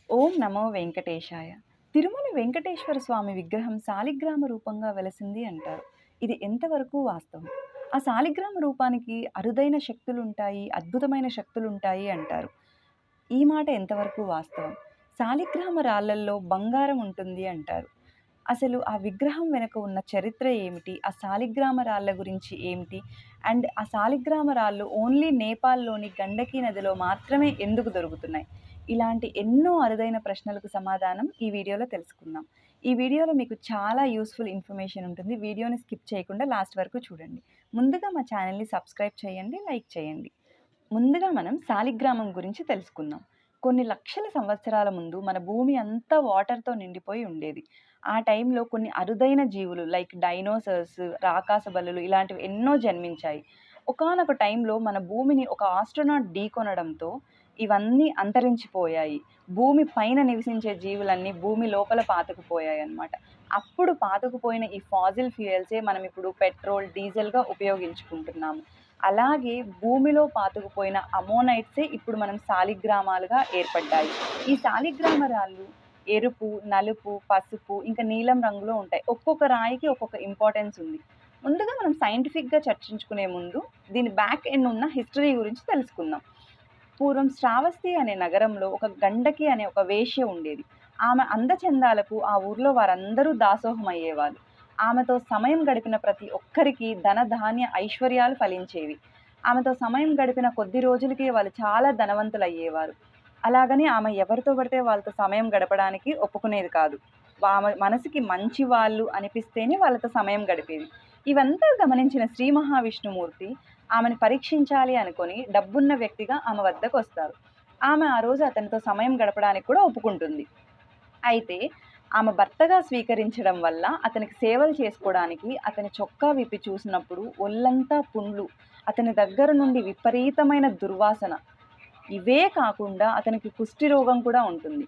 ఓం నమో వెంకటేశాయ. తిరుమల వెంకటేశ్వర స్వామి విగ్రహం శాలిగ్రామ రూపంగా వెలసింది అంటారు. ఇది ఎంతవరకు వాస్తవం? ఆ శాలిగ్రామ రూపానికి అరుదైన శక్తులుంటాయి, అద్భుతమైన శక్తులుంటాయి అంటారు. ఈ మాట ఎంతవరకు వాస్తవం? శాలిగ్రామ రాళ్ళల్లో బంగారం ఉంటుంది అంటారు. అసలు ఆ విగ్రహం వెనక ఉన్న చరిత్ర ఏమిటి? ఆ శాలిగ్రామ రాళ్ళ గురించి ఏమిటి? అండ్ ఆ శాలిగ్రామ రాళ్ళు ఓన్లీ నేపాల్‌లోని గండకీ నదిలో మాత్రమే ఎందుకు దొరుకుతున్నాయి? ఇలాంటి ఎన్నో అరుదైన ప్రశ్నలకు సమాధానం ఈ వీడియోలో తెలుసుకుందాం. ఈ వీడియోలో మీకు చాలా యూజ్‌ఫుల్ ఇన్ఫర్మేషన్ ఉంటుంది. వీడియోని స్కిప్ చేయకుండా లాస్ట్ వరకు చూడండి. ముందుగా మా ఛానల్‌ని సబ్స్క్రైబ్ చేయండి, లైక్ చేయండి. ముందుగా మనం శాలిగ్రామం గురించి తెలుసుకుందాం. కొన్ని లక్షల సంవత్సరాల ముందు మన భూమి అంతా వాటర్‌తో నిండిపోయి ఉండేది. ఆ టైంలో కొన్ని అరుదైన జీవులు లైక్ డైనోసార్స్, రాకాస బల్లులు ఇలాంటివి ఎన్నో జన్మించాయి. ఒకానొక టైంలో మన భూమిని ఒక ఆస్ట్రోనాట్ ఢీకొనడంతో ఇవన్నీ అంతరించిపోయాయి. భూమి పైన నివసించే జీవులన్నీ భూమి లోపల పాతుకుపోయాయన్నమాట. అప్పుడు పాతుకుపోయిన ఈ ఫాసిల్ ఫ్యూయల్సే మనం ఇప్పుడు పెట్రోల్, డీజిల్‌గా ఉపయోగించుకుంటున్నాము. అలాగే భూమిలో పాతుకుపోయిన అమోనైట్సే ఇప్పుడు మనం శాలిగ్రామాలుగా ఏర్పడ్డాయి. ఈ శాలిగ్రామ రాళ్ళు ఎరుపు, నలుపు, పసుపు, ఇంకా నీలం రంగులో ఉంటాయి. ఒక్కొక్క రాయికి ఒక్కొక్క ఇంపార్టెన్స్ ఉంది. ముందుగా మనం సైంటిఫిక్‌గా చర్చించుకునే ముందు దీని బ్యాక్ ఎండ్ ఉన్న హిస్టరీ గురించి తెలుసుకుందాం. పూర్వం శ్రావస్తి అనే నగరంలో ఒక గండకి అనే ఒక వేశ్య ఉండేది. ఆమె అందచందాలకు ఆ ఊర్లో వారందరూ దాసోహం అయ్యేవారు. ఆమెతో సమయం గడిపిన ప్రతి ఒక్కరికి ధన ధాన్య ఐశ్వర్యాలు ఫలించేవి. ఆమెతో సమయం గడిపిన కొద్ది రోజులకే వాళ్ళు చాలా ధనవంతులయ్యేవారు. అలాగని ఆమె ఎవరితో పడితే వాళ్ళతో సమయం గడపడానికి ఒప్పుకునేది కాదు. ఆమె మనసుకి మంచి వాళ్ళు అనిపిస్తేనే వాళ్ళతో సమయం గడిపేది. ఇవంతా గమనించిన శ్రీ మహావిష్ణుమూర్తి ఆమెను పరీక్షించాలి అనుకొని డబ్బున్న వ్యక్తిగా ఆమె వద్దకొస్తారు. ఆమె ఆ రోజు అతనితో సమయం గడపడానికి కూడా ఒప్పుకుంటుంది. అయితే ఆమె భర్తగా స్వీకరించడం వల్ల అతనికి సేవలు చేసుకోవడానికి అతని చొక్కా విప్పి చూసినప్పుడు ఒళ్ళంతా పుండ్లు, అతని దగ్గర నుండి విపరీతమైన దుర్వాసన. ఇవే కాకుండా అతనికి కుష్టి రోగం కూడా ఉంటుంది.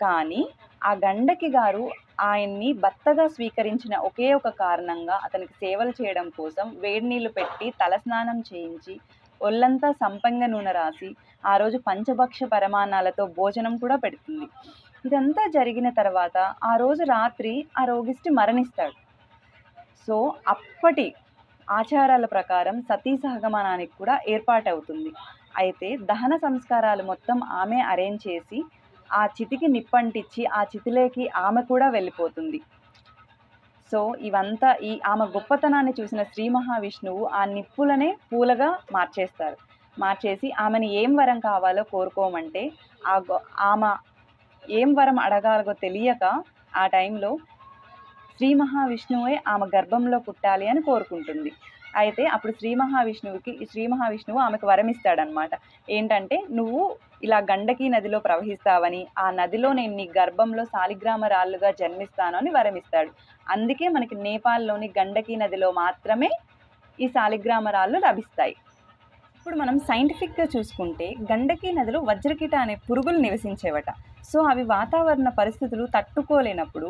కానీ ఆ గండకి గారు ఆయన్ని భర్తగా స్వీకరించిన ఒకే ఒక కారణంగా అతనికి సేవలు చేయడం కోసం వేడి నీళ్లు పెట్టి తలస్నానం చేయించి, ఒళ్ళంతా సంపంగ నూనె రాసి, ఆ రోజు పంచభక్ష పరమాన్నాలతో భోజనం కూడా పెడుతుంది. ఇదంతా జరిగిన తర్వాత ఆ రోజు రాత్రి ఆ రోగిష్టి మరణిస్తాడు. సో, అప్పటి ఆచారాల ప్రకారం సతీ సహగమనానికి కూడా ఏర్పాటవుతుంది. అయితే దహన సంస్కారాలు మొత్తం ఆమె అరేంజ్ చేసి, ఆ చితికి నిప్పంటిచ్చి, ఆ చితిలోకి ఆమె కూడా వెళ్ళిపోతుంది. సో, ఇవంతా ఆమె గొప్పతనాన్ని చూసిన శ్రీ మహావిష్ణువు ఆ నిప్పులనే పూలగా మార్చేస్తారు. మార్చేసి ఆమెని ఏం వరం కావాలో కోరుకోమంటే, ఆ గొ ఆమె ఏం వరం అడగాలో తెలియక ఆ టైంలో శ్రీ మహావిష్ణువే ఆమె గర్భంలో పుట్టాలి అని కోరుకుంటుంది. అయితే అప్పుడు శ్రీ మహావిష్ణువు ఆమెకు వరమిస్తాడనమాట. ఏంటంటే, "నువ్వు ఇలా గండకీ నదిలో ప్రవహిస్తావని, ఆ నదిలో నేను నీ గర్భంలో శాలిగ్రామ రాళ్ళుగా జన్మిస్తాను" అని వరమిస్తాడు. అందుకే మనకి నేపాల్‌లోని గండకీ నదిలో మాత్రమే ఈ శాలిగ్రామ రాళ్ళు లభిస్తాయి. ఇప్పుడు మనం సైంటిఫిక్‌గా చూసుకుంటే గండకీ నదిలో వజ్రకీట అనే పురుగులు నివసించేవట. సో, అవి వాతావరణ పరిస్థితులు తట్టుకోలేనప్పుడు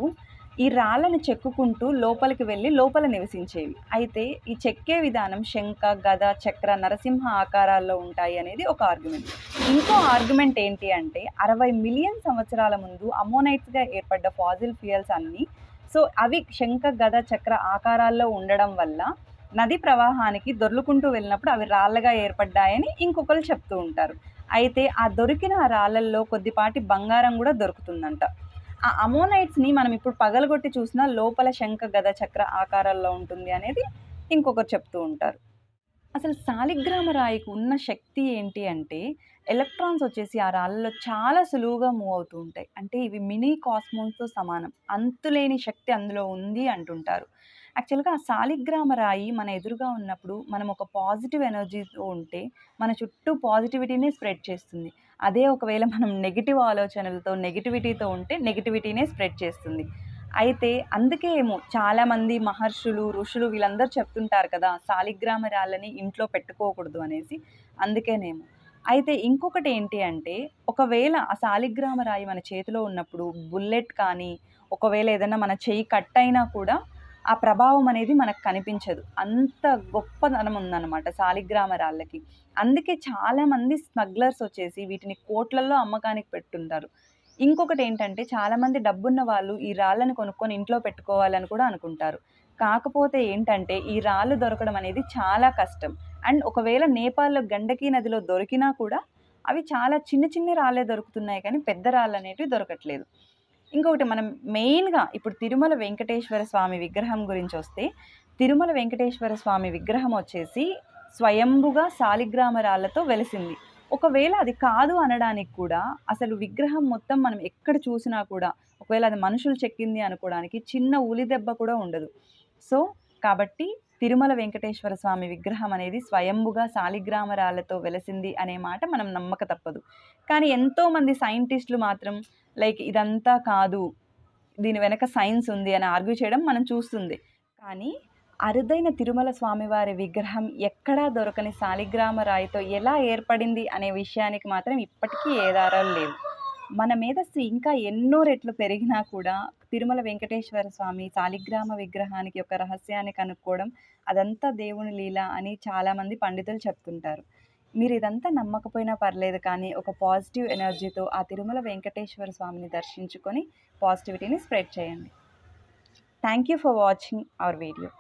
ఈ రాళ్ళని చెక్కుకుంటూ లోపలికి వెళ్ళి లోపల నివసించేవి. అయితే ఈ చెక్కే విధానం శంఖ, గద, చక్ర, నరసింహ ఆకారాల్లో ఉంటాయి అనేది ఒక ఆర్గ్యుమెంట్. ఇంకో ఆర్గ్యుమెంట్ ఏంటి అంటే 60 మిలియన్ సంవత్సరాల ముందు అమ్మోనైట్స్‌గా ఏర్పడ్డ ఫాసిల్ ఫ్యూయల్స్ అన్నీ సో, అవి శంఖ, గద, చక్ర ఆకారాల్లో ఉండడం వల్ల నది ప్రవాహానికి దొర్లుకుంటూ వెళ్ళినప్పుడు అవి రాళ్ళగా ఏర్పడ్డాయని ఇంకొకళ్ళు చెప్తూ ఉంటారు. అయితే ఆ దొరికిన ఆ రాళ్ళల్లో కొద్దిపాటి బంగారం గూడా దొరుకుతుందంట. ఆ అమోనైట్స్‌ని మనం ఇప్పుడు పగలగొట్టి చూసినా లోపల శంఖ, గద, చక్ర ఆకారాల్లో ఉంటుంది అనేది ఇంకొకరు చెప్తూ ఉంటారు. అసలు శాలిగ్రామ రాయికి ఉన్న శక్తి ఏంటి అంటే, ఎలక్ట్రాన్స్ వచ్చేసి ఆ రాళ్ళలో చాలా సులువుగా మూవ్ అవుతూ ఉంటాయి. అంటే ఇవి మినీ కాస్మోస్‌తో సమానం. అంతులేని శక్తి అందులో ఉంది అంటుంటారు. యాక్చువల్‌గా ఆ శాలిగ్రామ రాయి మన ఎదురుగా ఉన్నప్పుడు మనం ఒక పాజిటివ్ ఎనర్జీతో ఉంటే, మన చుట్టూ పాజిటివిటీనే స్ప్రెడ్ చేస్తుంది. అదే ఒకవేళ మనం నెగెటివ్ ఆలోచనలతో, నెగెటివిటీతో ఉంటే నెగెటివిటీనే స్ప్రెడ్ చేస్తుంది. అయితే అందుకే ఏమో చాలామంది మహర్షులు, ఋషులు వీళ్ళందరూ చెప్తుంటారు కదా! శాలిగ్రామ రాళ్ళని ఇంట్లో పెట్టుకోకూడదు అనేసి. అందుకేనేమో. అయితే ఇంకొకటేంటి అంటే, ఒకవేళ ఆ శాలిగ్రామ రాయి మన చేతిలో ఉన్నప్పుడు బుల్లెట్ కానీ, ఒకవేళ ఏదన్నా మన చెయ్యి కట్ అయినా కూడా, ఆ ప్రభావం అనేది మనకు కనిపించదు. అంత గొప్పదనం ఉందనమాట శాలిగ్రామ రాళ్ళకి. అందుకే చాలామంది స్మగ్లర్స్ వచ్చేసి వీటిని కోట్లల్లో అమ్మకానికి పెట్టుంటారు. ఇంకొకటేంటంటే చాలామంది డబ్బున్న వాళ్ళు ఈ రాళ్ళని కొనుక్కొని ఇంట్లో పెట్టుకోవాలని కూడా అనుకుంటారు. కాకపోతే ఏంటంటే ఈ రాళ్ళు దొరకడం అనేది చాలా కష్టం. అండ్ ఒకవేళ నేపాల్‌లో గండకీ నదిలో దొరికినా కూడా అవి చాలా చిన్న చిన్ని రాళ్ళే దొరుకుతున్నాయి కానీ పెద్ద రాళ్ళనేటివి దొరకట్లేదు. ఇంకొకటి మనం మెయిన్‌గా ఇప్పుడు తిరుమల వెంకటేశ్వర స్వామి విగ్రహం గురించొస్తే, తిరుమల వెంకటేశ్వర స్వామి విగ్రహం వచ్చేసి స్వయంభుగా సాలిగ్రామ రాళ్ళతో వెలిసింది. ఒకవేళ అది కాదు అనడానికి కూడా అసలు విగ్రహం మొత్తం మనం ఎక్కడ చూసినా కూడా ఒకవేళ అది మనుషులు చెక్కింది అనుకోవడానికి చిన్న ఉలి దెబ్బ కూడా ఉండదు. సో, కాబట్టి తిరుమల వెంకటేశ్వర స్వామి విగ్రహం అనేది స్వయంభుగా సాలిగ్రామ రాళ్ళతో వెలసింది అనే మాట మనం నమ్మక తప్పదు. కానీ ఎంతోమంది సైంటిస్ట్‌లు మాత్రం లైక్ ఇదంతా కాదు, దీని వెనక సైన్స్ ఉంది అని ఆర్గ్యూ చేయడం మనం చూస్తుంది. కానీ అరుదైన తిరుమల స్వామివారి విగ్రహం ఎక్కడా దొరకని సాలిగ్రామ రాయితో ఎలా ఏర్పడింది అనే విషయానికి మాత్రం ఇప్పటికీ ఏదారాలు లేవు. మన మేధస్సు ఇంకా ఎన్నో రెట్లు పెరిగినా కూడా తిరుమల వెంకటేశ్వర స్వామి సాలిగ్రామ విగ్రహానికి ఒక రహస్యాన్ని కనుక్కోవడం అదంతా దేవుని లీల అని చాలామంది పండితులు చెప్తుంటారు. మీరు ఇదంతా నమ్మకపోయినా పర్లేదు కానీ ఒక పాజిటివ్ ఎనర్జీతో ఆ తిరుమల వెంకటేశ్వర స్వామిని దర్శించుకొని పాజిటివిటీని స్ప్రెడ్ చేయండి. Thank you for watching our video.